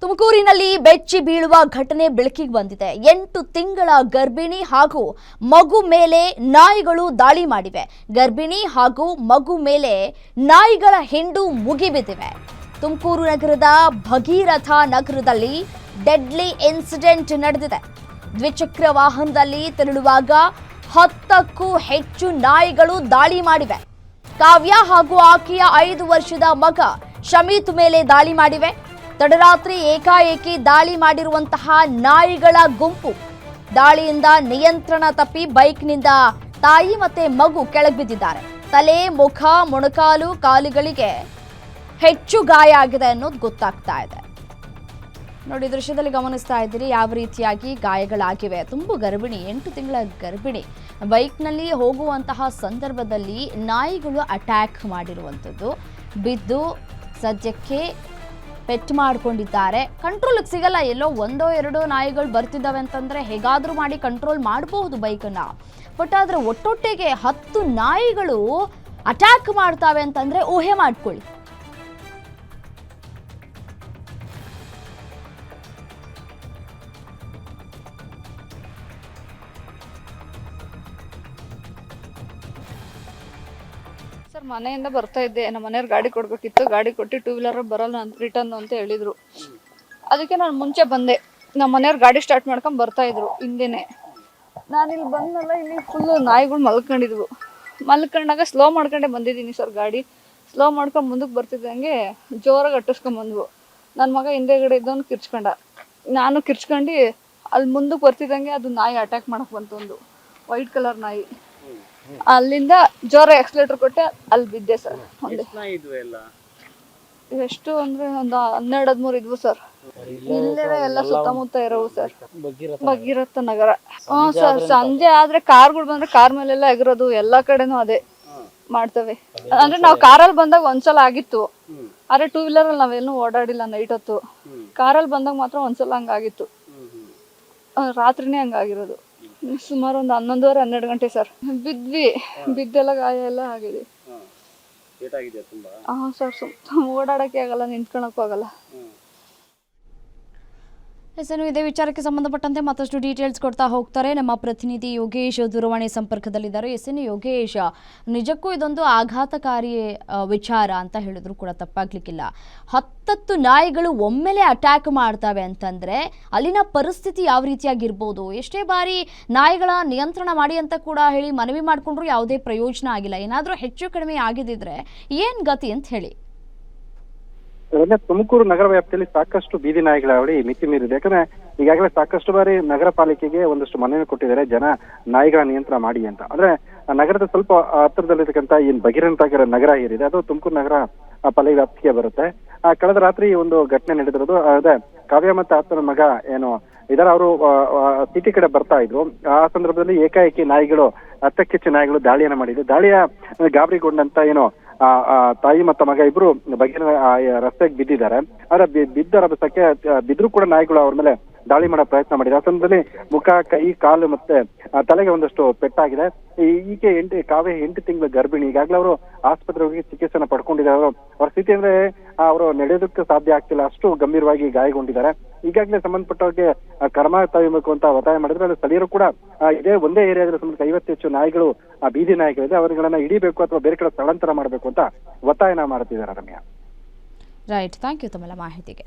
ತುಮಕೂರಿನಲ್ಲಿ ಬೆಚ್ಚಿ ಬೀಳುವ ಘಟನೆ ಬೆಳಕಿಗೆ ಬಂದಿದೆ. 8 ತಿಂಗಳ ಗರ್ಭಿಣಿ ಹಾಗೂ ಮಗು ಮೇಲೆ ನಾಯಿಗಳು ದಾಳಿ ಮಾಡಿವೆ. ಗರ್ಭಿಣಿ ಹಾಗೂ ಮಗು ಮೇಲೆ ನಾಯಿಗಳ ಹಿಂಡು ಮುಗಿಬಿದ್ದಿವೆ. ತುಮಕೂರು ನಗರದ ಭಗೀರಥ ನಗರದಲ್ಲಿ ಡೆಡ್ಲಿ ಇನ್ಸಿಡೆಂಟ್ ನಡೆದಿದೆ. ದ್ವಿಚಕ್ರ ವಾಹನದಲ್ಲಿ ತೆರಳುವಾಗ 10ಕ್ಕೂ ಹೆಚ್ಚು ನಾಯಿಗಳು ದಾಳಿ ಮಾಡಿವೆ. ಕಾವ್ಯ ಹಾಗೂ ಆಕೆಯ 5 ವರ್ಷದ ಮಗ ಶಮೀತ್ ಮೇಲೆ ದಾಳಿ ಮಾಡಿವೆ. ತಡರಾತ್ರಿ ಏಕಾಏಕಿ ದಾಳಿ ಮಾಡಿರುವಂತಹ ನಾಯಿಗಳ ಗುಂಪು ದಾಳಿಯಿಂದ ನಿಯಂತ್ರಣ ತಪ್ಪಿ ಬೈಕ್ನಿಂದ ತಾಯಿ ಮತ್ತೆ ಮಗು ಕೆಳಗೆ ಬಿದ್ದಿದ್ದಾರೆ. ತಲೆ, ಮುಖ, ಮೊಣಕಾಲು, ಕಾಲುಗಳಿಗೆ ಹೆಚ್ಚು ಗಾಯ ಆಗಿದೆ ಅನ್ನೋದು ಗೊತ್ತಾಗ್ತಾ ಇದೆ. ನೋಡಿ, ದೃಶ್ಯದಲ್ಲಿ ಗಮನಿಸ್ತಾ ಇದ್ದೀರಿ ಯಾವ ರೀತಿಯಾಗಿ ಗಾಯಗಳಾಗಿವೆ. ತುಂಬು ಗರ್ಭಿಣಿ, 8 ತಿಂಗಳ ಗರ್ಭಿಣಿ ಬೈಕ್ನಲ್ಲಿ ಹೋಗುವಂತಹ ಸಂದರ್ಭದಲ್ಲಿ ನಾಯಿಗಳು ಅಟ್ಯಾಕ್ ಮಾಡಿರುವಂಥದ್ದು. ಬಿದ್ದು ಸದ್ಯಕ್ಕೆ ಪೆಟ್ ಮಾಡ್ಕೊಂಡಿದ್ದಾರೆ. ಕಂಟ್ರೋಲ್ಗೆ ಸಿಗಲ್ಲ. ಎಲ್ಲೋ 1-2 ನಾಯಿಗಳು ಬರ್ತಿದ್ದಾವೆ ಅಂತಂದ್ರೆ ಹೇಗಾದ್ರೂ ಮಾಡಿ ಕಂಟ್ರೋಲ್ ಮಾಡಬಹುದು ಬೈಕನ್ನ. ಬಟ್ ಆದ್ರೆ ಒಟ್ಟೊಟ್ಟಿಗೆ 10 ನಾಯಿಗಳು ಅಟ್ಯಾಕ್ ಮಾಡ್ತಾವೆ ಅಂತಂದ್ರೆ ಊಹೆ ಮಾಡ್ಕೊಳ್ಳಿ. ಸರ್, ಮನೆಯಿಂದ ಬರ್ತಾ ಇದ್ದೆ. ನಮ್ಮ ಮನೆಯವ್ರು ಗಾಡಿ ಕೊಡ್ಬೇಕಿತ್ತು. ಗಾಡಿ ಕೊಟ್ಟು 2 ವೀಲರ್ ಬರಲ್ಲ ರಿಟರ್ನ್ ಅಂತ ಹೇಳಿದ್ರು. ಅದಕ್ಕೆ ನಾನು ಮುಂಚೆ ಬಂದೆ. ನಮ್ಮ ಮನೆಯವ್ರು ಗಾಡಿ ಸ್ಟಾರ್ಟ್ ಮಾಡ್ಕೊಂಡ್ ಬರ್ತಾ ಇದ್ರು ಹಿಂದೆನೆ. ನಾನು ಇಲ್ಲಿ ಬಂದಲ್ಲ, ಇಲ್ಲಿ ಫುಲ್ಲು ನಾಯಿಗಳು ಮಲ್ಕೊಂಡಿದ್ವು. ಮಲ್ಕೊಂಡಾಗ ಸ್ಲೋ ಮಾಡ್ಕೊಂಡೆ ಬಂದಿದ್ದೀನಿ ಸರ್. ಗಾಡಿ ಸ್ಲೋ ಮಾಡ್ಕೊಂಡು ಮುಂದಕ್ಕೆ ಬರ್ತಿದ್ದಂಗೆ ಜೋರಾಗಿ ಅಟ್ಟಿಸ್ಕೊಂಡ್ ಬಂದ್ವು. ನನ್ನ ಮಗ ಹಿಂದೆಗಡೆ ಇದ್ದವನು ಕಿರ್ಚ್ಕೊಂಡ. ನಾನು ಕಿರ್ಚ್ಕೊಂಡು ಅಲ್ಲಿ ಮುಂದಕ್ಕೆ ಬರ್ತಿದ್ದಂಗೆ ಅದು ನಾಯಿ ಅಟ್ಯಾಕ್ ಮಾಡಕ್ ಬಂತು. ಒಂದು ವೈಟ್ ಕಲರ್ ನಾಯಿ. ಅಲ್ಲಿಂದ ಜೋರ ಎಕ್ಸ್ಲೇಟರ್ ಕೊಟ್ಟೆ, ಅಲ್ಲಿ ಬಿದ್ದೆ ಸರ್. ಎಷ್ಟು ಅಂದ್ರೆ ಒಂದು 12-13 ಇದ್ವು ಸರ್. ಇಲ್ಲೇ ಎಲ್ಲ ಸುತ್ತಮುತ್ತ ಇರೋವು ಸರ್. ಭಗೀರಥ ನಗರ. ಸರ್, ಸಂಜೆ ಆದ್ರೆ ಕಾರ್ಗಳು ಬಂದ್ರೆ ಕಾರ್ ಮೇಲೆಲ್ಲ ಎಗರೋದು. ಎಲ್ಲಾ ಕಡೆನೂ ಅದೇ ಮಾಡ್ತವೆ. ಅಂದ್ರೆ ನಾವು ಕಾರಲ್ಲಿ ಬಂದಾಗ ಒಂದ್ಸಲ ಆಗಿತ್ತು. ಆದ್ರೆ 2 ವೀಲರ್ ಅಲ್ಲಿ ನಾವೇನು ಓಡಾಡಿಲ್ಲ ನೈಟ್ ಹೊತ್ತು. ಕಾರಲ್ಲಿ ಬಂದಾಗ ಮಾತ್ರ ಒಂದ್ಸಲ ಹಂಗಾಗಿತ್ತು. ರಾತ್ರಿನೇ ಹಂಗಾಗಿರೋದು. ಸುಮಾರು ಒಂದು 11-12 ಗಂಟೆ ಸರ್. ಬಿದ್ದೆಲ್ಲ ಗಾಯ ಎಲ್ಲ ಆಗಿದೆ. ಸರ್, ಓಡಾಡಕ್ಕೆ ಆಗಲ್ಲ, ನಿಂತ್ಕೊಳಕ್ಕೂ ಆಗಲ್ಲ. ಇದೇ ವಿಚಾರಕ್ಕೆ ಸಂಬಂಧಪಟ್ಟಂತೆ ಮತ್ತಷ್ಟು ಡೀಟೇಲ್ಸ್ ಕೊಡ್ತಾ ಹೋಗ್ತಾರೆ ನಮ್ಮ ಪ್ರತಿನಿಧಿ ಯೋಗೇಶ್ ದೂರವಾಣಿ ಸಂಪರ್ಕದಲ್ಲಿದ್ದಾರೆ. ಯೋಗೇಶ್, ನಿಜಕ್ಕೂ ಇದೊಂದು ಆಘಾತಕಾರಿ ವಿಚಾರ ಅಂತ ಹೇಳಿದ್ರು ಕೂಡ ತಪ್ಪಾಗ್ಲಿಕ್ಕಿಲ್ಲ. 10 ನಾಯಿಗಳು ಒಮ್ಮೆಲೆ ಅಟ್ಯಾಕ್ ಮಾಡ್ತವೆ ಅಂತಂದ್ರೆ ಅಲ್ಲಿನ ಪರಿಸ್ಥಿತಿ ಯಾವ ರೀತಿಯಾಗಿರ್ಬೋದು? ಎಷ್ಟೇ ಬಾರಿ ನಾಯಿಗಳ ನಿಯಂತ್ರಣ ಮಾಡಿ ಅಂತ ಕೂಡ ಹೇಳಿ ಮನವಿ ಮಾಡಿಕೊಂಡ್ರು ಯಾವುದೇ ಪ್ರಯೋಜನ ಆಗಿಲ್ಲ. ಏನಾದರೂ ಹೆಚ್ಚು ಕಡಿಮೆ ಆಗಿದ್ದಿದ್ರೆ ಏನ್ ಗತಿ ಅಂತ ಹೇಳಿ. ತುಮಕೂರು ನಗರ ವ್ಯಾಪ್ತಿಯಲ್ಲಿ ಸಾಕಷ್ಟು ಬೀದಿ ನಾಯಿಗಳ ಅವಳಿ ಮಿತಿ ಮೀರಿದೆ. ಯಾಕಂದ್ರೆ ಈಗಾಗಲೇ ಸಾಕಷ್ಟು ಬಾರಿ ನಗರ ಪಾಲಿಕೆಗೆ ಒಂದಷ್ಟು ಮನವಿ ಕೊಟ್ಟಿದ್ದಾರೆ, ಜನ ನಾಯಿಗಳ ನಿಯಂತ್ರಣ ಮಾಡಿ ಅಂತ. ಅಂದ್ರೆ ನಗರದ ಸ್ವಲ್ಪ ಹತ್ತಿರದಲ್ಲಿರ್ತಕ್ಕಂಥ ಏನ್ ಭಗೀರಥ ನಗರ ಏರಿದೆ, ಅದು ತುಮಕೂರು ನಗರ ಪಾಲಿಕೆ ವ್ಯಾಪ್ತಿಗೆ ಬರುತ್ತೆ. ಕಳೆದ ರಾತ್ರಿ ಒಂದು ಘಟನೆ ನಡೆದಿರೋದು. ಅದೇ ಕಾವ್ಯ ಮತ್ತೆ ಆತನ ಮಗ ಏನು ಇದರ ಅವರು ಸಿಟಿ ಕಡೆ ಬರ್ತಾ ಇದ್ರು. ಆ ಸಂದರ್ಭದಲ್ಲಿ ಏಕಾಏಕಿ ನಾಯಿಗಳು 10ಕ್ಕೆ ಹೆಚ್ಚು ನಾಯಿಗಳು ದಾಳಿಯನ್ನ ಮಾಡಿದ್ರು. ದಾಳಿಯ ಗಾಬರಿಗೊಂಡಂತ ಏನು ತಾಯಿ ಮತ್ತು ಮಗ ಇಬ್ರು ಬಗೆಯ ರಸ್ತೆಗೆ ಬಿದ್ದಿದ್ದಾರೆ. ಆದ್ರೆ ಬಿದ್ದ ರಭಸಕ್ಕೆ ಬಿದ್ರು ಕೂಡ ನಾಯಿಗಳು ಅವ್ರ ಮೇಲೆ ದಾಳಿ ಮಾಡೋ ಪ್ರಯತ್ನ ಮಾಡಿದೆ. ಆ ಸಂದರ್ಭದಲ್ಲಿ ಮುಖ, ಕೈ, ಕಾಲು ಮತ್ತೆ ತಲೆಗೆ ಒಂದಷ್ಟು ಪೆಟ್ಟಾಗಿದೆ. ಈಕೆ ಕಾವ್ಯ 8 ತಿಂಗಳ ಗರ್ಭಿಣಿ. ಈಗಾಗಲೇ ಅವರು ಆಸ್ಪತ್ರೆಗೆ ಹೋಗಿ ಚಿಕಿತ್ಸೆನ ಪಡ್ಕೊಂಡಿದ್ದಾರೆ. ಅವ್ರ ಸ್ಥಿತಿ ಅಂದ್ರೆ ಅವರು ನಡೆಯೋದಕ್ಕೆ ಸಾಧ್ಯ ಆಗ್ತಿಲ್ಲ, ಅಷ್ಟು ಗಂಭೀರವಾಗಿ ಗಾಯಗೊಂಡಿದ್ದಾರೆ. ಈಗಾಗಲೇ ಸಂಬಂಧಪಟ್ಟವ್ರಿಗೆ ಕ್ರಮ ತೆಗೆಯಬೇಕು ಅಂತ ಒತ್ತಾಯ ಮಾಡಿದ್ರೆ, ಅಲ್ಲಿ ಸ್ಥಳೀಯರು ಕೂಡ ಇದೇ ಒಂದೇ ಏರಿಯಾದಲ್ಲಿ ಸುಮಾರು 50 ಹೆಚ್ಚು ನಾಯಿಗಳು ಬೀದಿ ನಾಯಿಗಳಿದೆ, ಅವರುಗಳನ್ನ ಹಿಡಿಬೇಕು ಅಥವಾ ಬೇರೆ ಕಡೆ ಸ್ಥಳಾಂತರ ಮಾಡಬೇಕು ಅಂತ ಒತ್ತಾಯನ ಮಾಡ್ತಿದ್ದಾರೆ. ರಮ್ಯಾ, ರೈಟ್, ಥ್ಯಾಂಕ್ ಯು ತಮ್ಮೆಲ್ಲ ಮಾಹಿತಿಗೆ.